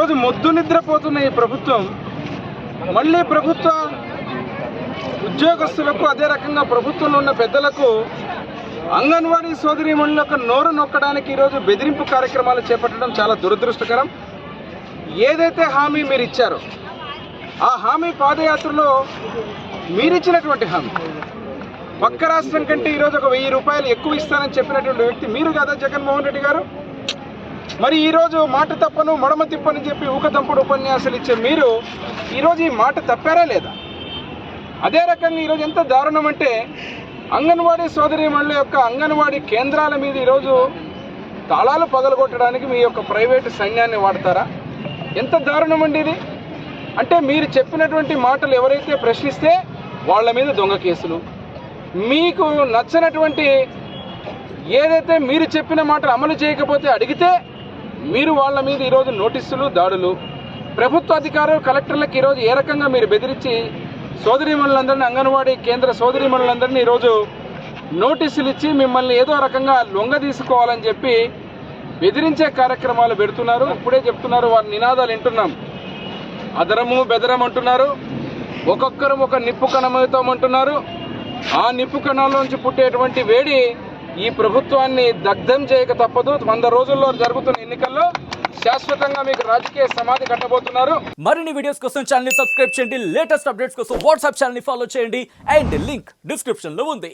ఈరోజు మొద్దు నిద్రపోతున్న ఈ ప్రభుత్వం మళ్ళీ ప్రభుత్వ ఉద్యోగస్తులకు, అదే రకంగా ప్రభుత్వంలో ఉన్న పెద్దలకు, అంగన్వాడీ సోదరీమణులకు నోరు నొక్కడానికి ఈరోజు బెదిరింపు కార్యక్రమాలు చేపట్టడం చాలా దురదృష్టకరం. ఏదైతే హామీ మీరు ఇచ్చారో ఆ హామీ పాదయాత్రలో మీరిచ్చినటువంటి హామీ, పక్క రాష్ట్రం కంటే ఈరోజు ఒక 1000 రూపాయలు ఎక్కువ ఇస్తానని చెప్పినటువంటి వ్యక్తి మీరు కదా జగన్మోహన్ రెడ్డి గారు. మరి ఈరోజు మాట తప్పను మడమ తిప్పని చెప్పి ఊకదంపుడు ఉపన్యాసాలు ఇచ్చే మీరు ఈరోజు ఈ మాట తప్పారా లేదా? అదే రకంగా ఈరోజు ఎంత దారుణం అంటే, అంగన్వాడీ సోదరీమణుల యొక్క అంగన్వాడీ కేంద్రాల మీద ఈరోజు తాళాలు పగలగొట్టడానికి మీ యొక్క ప్రైవేటు సైన్యాన్ని వాడతారా? ఎంత దారుణం అండి ఇది. అంటే మీరు చెప్పినటువంటి మాటలు ఎవరైతే ప్రశ్నిస్తే వాళ్ళ మీద దొంగ కేసులు, మీకు నచ్చనటువంటి ఏదైతే మీరు చెప్పిన మాటలు అమలు చేయకపోతే అడిగితే మీరు వాళ్ళ మీద ఈరోజు నోటీసులు, దాడులు. ప్రభుత్వ అధికారులు, కలెక్టర్లకు ఈరోజు ఏ రకంగా మీరు బెదిరించి సోదరీమణులందరినీ, అంగన్వాడీ కేంద్ర సోదరీమణులందరినీ ఈరోజు నోటీసులు ఇచ్చి మిమ్మల్ని ఏదో రకంగా లొంగ తీసుకోవాలని చెప్పి బెదిరించే కార్యక్రమాలు పెడుతున్నారు. ఇప్పుడే చెప్తున్నారు, వారి నినాదాలు వింటున్నాం. అదరము బెదరం అంటున్నారు, ఒక్కొక్కరు ఒక నిప్పు కణమవుతామంటున్నారు. ఆ నిప్పు కణాల్లోంచి పుట్టేటువంటి వేడి ఈ ప్రభుత్వాన్ని దగ్ధం చేయక తప్పదు. 100 రోజుల్లో జరుగుతున్న ఎన్నికల్లో శాశ్వతంగా మీకు రాజకీయ సమాధి కట్టబోతున్నారు. మరిన్ని వీడియోస్ కోసం ఛానల్ ని సబ్స్క్రైబ్ చేయండి. లేటెస్ట్ అప్డేట్స్ కోసం వాట్సాప్ ఛానల్ ని ఫాలో చేయండి. అండ్ లింక్ డిస్క్రిప్షన్ లో ఉంది.